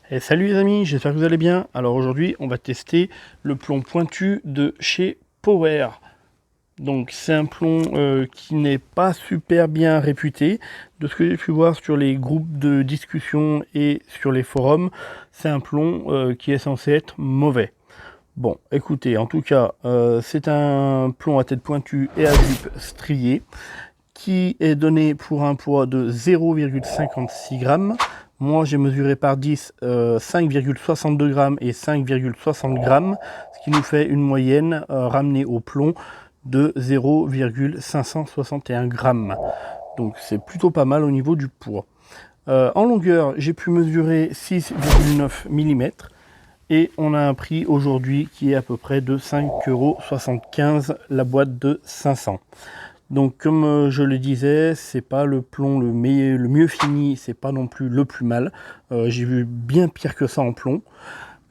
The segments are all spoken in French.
Et salut les amis, j'espère que vous allez bien. Alors aujourd'hui, on va tester le plomb pointu de chez Power. Donc c'est un plomb qui n'est pas super bien réputé. De ce que j'ai pu voir sur les groupes de discussion et sur les forums, c'est un plomb qui est censé être mauvais. Bon, écoutez, en tout cas, c'est un plomb à tête pointue et à jupe striée qui est donné pour un poids de 0,56 g. Moi, j'ai mesuré par 10 5,62 g et 5,60 g, ce qui nous fait une moyenne ramenée au plomb de 0,561 g. Donc c'est plutôt pas mal au niveau du poids. En longueur, j'ai pu mesurer 6,9 mm et on a un prix aujourd'hui qui est à peu près de 5,75 € la boîte de 500. Donc comme je le disais, c'est pas le plomb le mieux fini, c'est pas non plus le plus mal. J'ai vu bien pire que ça en plomb.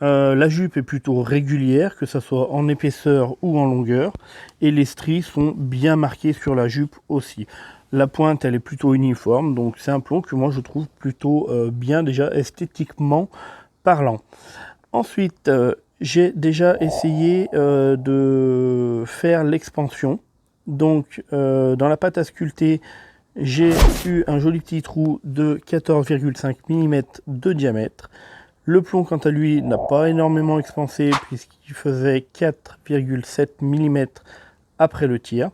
La jupe est plutôt régulière, que ce soit en épaisseur ou en longueur, et les stries sont bien marquées sur la jupe aussi. La pointe, elle est plutôt uniforme, donc c'est un plomb que moi je trouve plutôt bien déjà esthétiquement parlant. Ensuite, j'ai déjà essayé de faire l'expansion. Donc dans la pâte à sculpter, j'ai eu un joli petit trou de 14,5 mm de diamètre. Le plomb quant à lui n'a pas énormément expansé puisqu'il faisait 4,7 mm après le tir.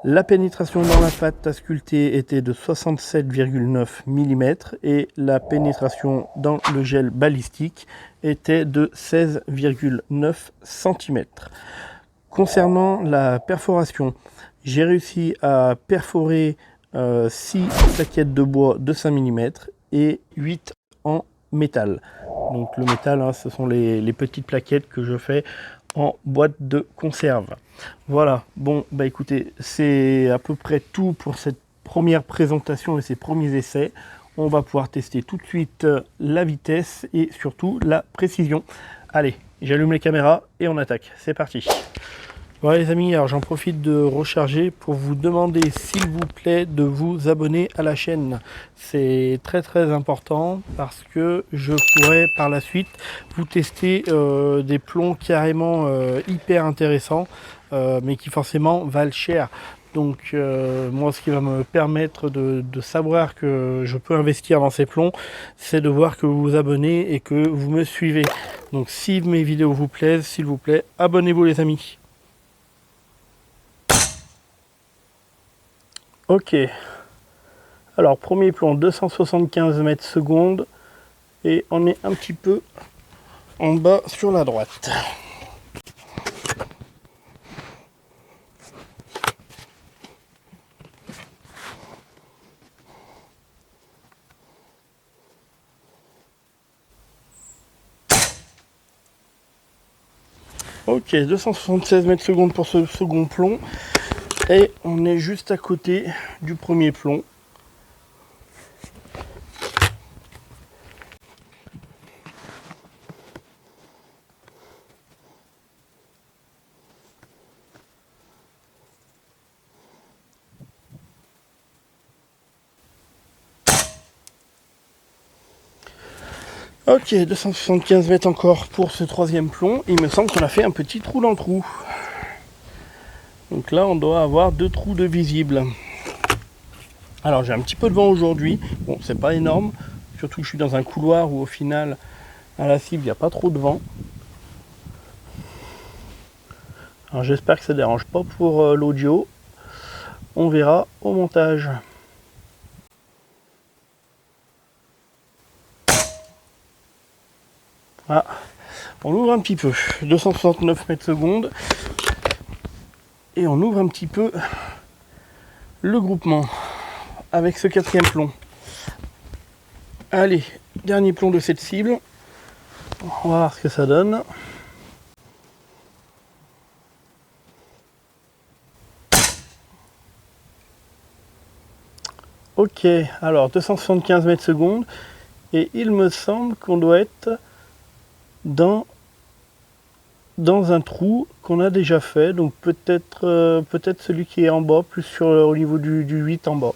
La pénétration dans la pâte à sculpter était de 67,9 mm et la pénétration dans le gel balistique était de 16,9 cm. Concernant la perforation, j'ai réussi à perforer 6 plaquettes de bois de 5 mm et 8 en métal. Donc le métal, hein, ce sont les petites plaquettes que je fais en boîte de conserve. Voilà, bon, bah écoutez, c'est à peu près tout pour cette première présentation et ces premiers essais. On va pouvoir tester tout de suite la vitesse et surtout la précision. Allez, j'allume les caméras et on attaque. C'est parti. Voilà les amis, alors j'en profite de recharger pour vous demander s'il vous plaît de vous abonner à la chaîne. C'est très important parce que je pourrais par la suite vous tester des plombs carrément hyper intéressants mais qui forcément valent cher. Donc moi ce qui va me permettre de savoir que je peux investir dans ces plombs, c'est de voir que vous vous abonnez et que vous me suivez. Donc si mes vidéos vous plaisent, s'il vous plaît, abonnez-vous les amis. Ok, alors premier plomb 275 mètres secondes et on est un petit peu en bas sur la droite. Ok, 276 mètres secondes pour ce second plomb et on est juste à côté du premier plomb. Ok, 275 mètres encore pour ce troisième plomb. Il me semble qu'on a fait un petit trou dans le trou. Donc là, on doit avoir 2 trous de visible. Alors j'ai un petit peu de vent aujourd'hui. Bon, c'est pas énorme. Surtout que je suis dans un couloir où au final, à la cible, il n'y a pas trop de vent. Alors j'espère que ça ne dérange pas pour l'audio. On verra au montage. Ah, on ouvre un petit peu, 269 mètres secondes, et on ouvre un petit peu le groupement avec ce quatrième plomb. Allez, dernier plomb de cette cible, on va voir ce que ça donne. Ok, alors 275 mètres secondes, et il me semble qu'on doit être dans un trou qu'on a déjà fait, donc peut-être celui qui est en bas, plus au niveau du 8 en bas.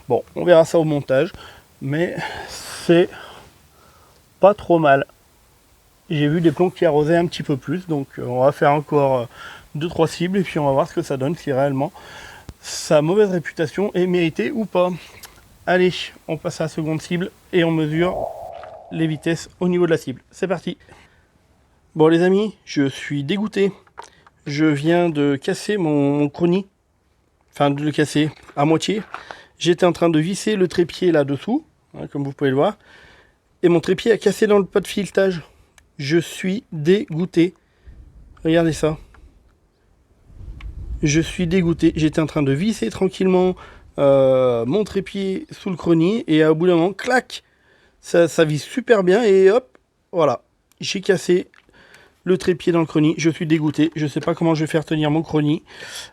Bon, on verra ça au montage, mais c'est pas trop mal. J'ai vu des plombs qui arrosaient un petit peu plus, donc on va faire encore 2-3 cibles et puis on va voir ce que ça donne, si réellement sa mauvaise réputation est méritée ou pas. Allez, on passe à la seconde cible et on mesure les vitesses au niveau de la cible. C'est parti. Bon les amis, je suis dégoûté. Je viens de casser mon chrony. Enfin de le casser à moitié. J'étais en train de visser le trépied là-dessous, hein, comme vous pouvez le voir. Et mon trépied a cassé dans le pot de filetage. Je suis dégoûté. Regardez ça. Je suis dégoûté. J'étais en train de visser tranquillement mon trépied sous le chrony. Et au bout d'un moment, clac, ça visse super bien. Et hop, voilà. J'ai cassé le trépied dans le chrony. Je suis dégoûté. Je ne sais pas comment je vais faire tenir mon chrony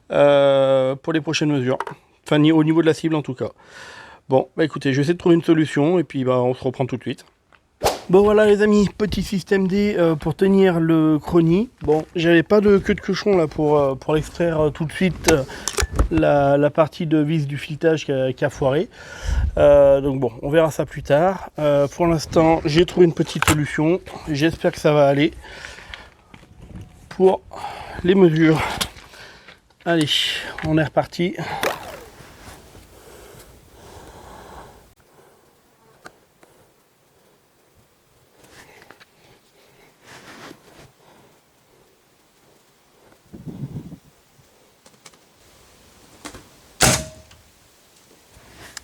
pour les prochaines mesures. Enfin, au niveau de la cible en tout cas. Bon, bah écoutez, je vais essayer de trouver une solution. Et puis, bah, on se reprend tout de suite. Bon voilà les amis, petit système D pour tenir le chrony. Bon, j'avais pas de queue de cochon là pour extraire tout de suite la partie de vis du filetage qui a foiré. Donc bon, on verra ça plus tard. Pour l'instant, j'ai trouvé une petite solution. J'espère que ça va aller pour les mesures. Allez, on est reparti.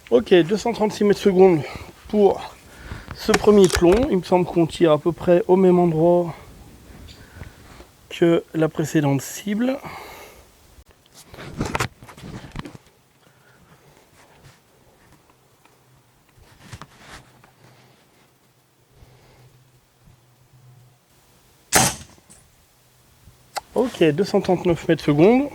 Ok, 236 mètres secondes pour ce premier plomb. Il me semble qu'on tire à peu près au même endroit que la précédente cible. Ok, 239 mètres secondes.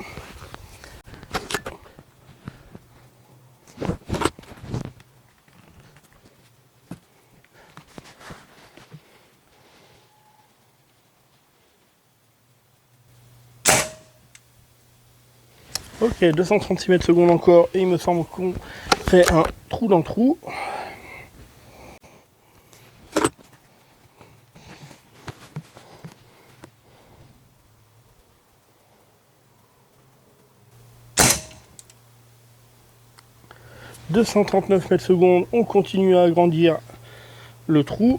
Ok, 236 mètres secondes encore, et il me semble qu'on fait un trou dans le trou. « 239 mètres secondes, on continue à agrandir le trou. »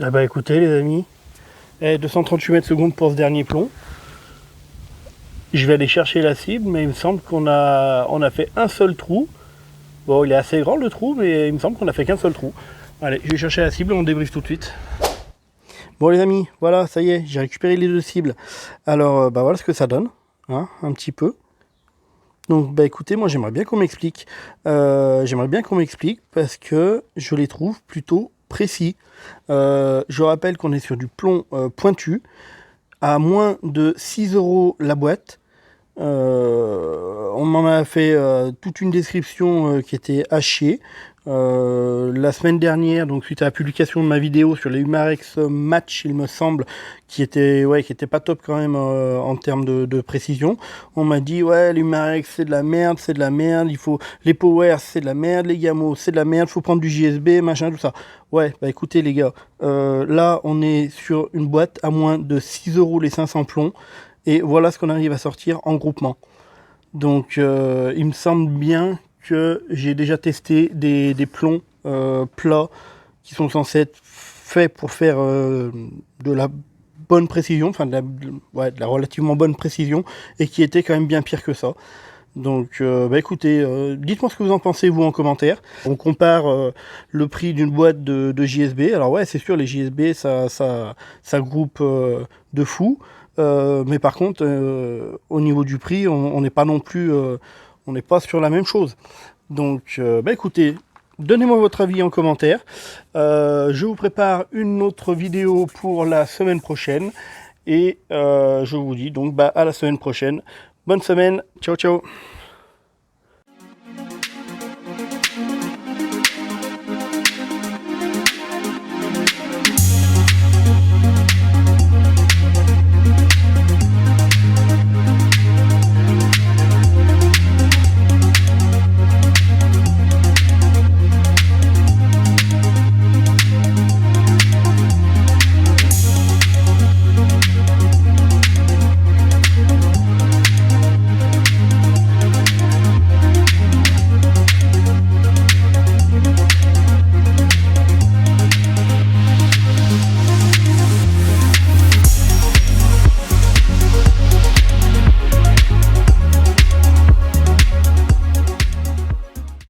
Ah bah écoutez les amis, 238 mètres secondes pour ce dernier plomb. Je vais aller chercher la cible, mais il me semble qu'on a fait un seul trou. Bon, il est assez grand le trou, mais il me semble qu'on a fait qu'un seul trou. Allez, je vais chercher la cible, on débriefe tout de suite. Bon les amis, voilà, ça y est, j'ai récupéré les deux cibles. Alors, bah voilà ce que ça donne, hein, un petit peu. Donc, bah écoutez, moi j'aimerais bien qu'on m'explique. Parce que je les trouve plutôt précis. Je rappelle qu'on est sur du plomb pointu, à moins de 6 € la boîte. On m'en a fait toute une description qui était à chier. La semaine dernière, donc suite à la publication de ma vidéo sur les Umarex Match, il me semble, qui était pas top quand même en termes de précision. On m'a dit ouais, les Umarex c'est de la merde, il faut les Power c'est de la merde, les Gamo c'est de la merde, faut prendre du JSB, machin, tout ça. Ouais, bah écoutez les gars, là on est sur une boîte à moins de 6 € les 500 plombs. Et voilà ce qu'on arrive à sortir en groupement. Donc il me semble bien que j'ai déjà testé des plombs plats qui sont censés être faits pour faire de la bonne précision, enfin de la relativement bonne précision, et qui étaient quand même bien pire que ça. Donc bah écoutez, dites-moi ce que vous en pensez vous en commentaire. On compare le prix d'une boîte de JSB. Alors ouais, c'est sûr, les JSB ça groupe de fou. Mais par contre, au niveau du prix, on n'est pas non plus, on n'est pas sur la même chose. Donc, bah écoutez, donnez-moi votre avis en commentaire. Je vous prépare une autre vidéo pour la semaine prochaine. Et je vous dis donc bah, à la semaine prochaine. Bonne semaine, ciao ciao.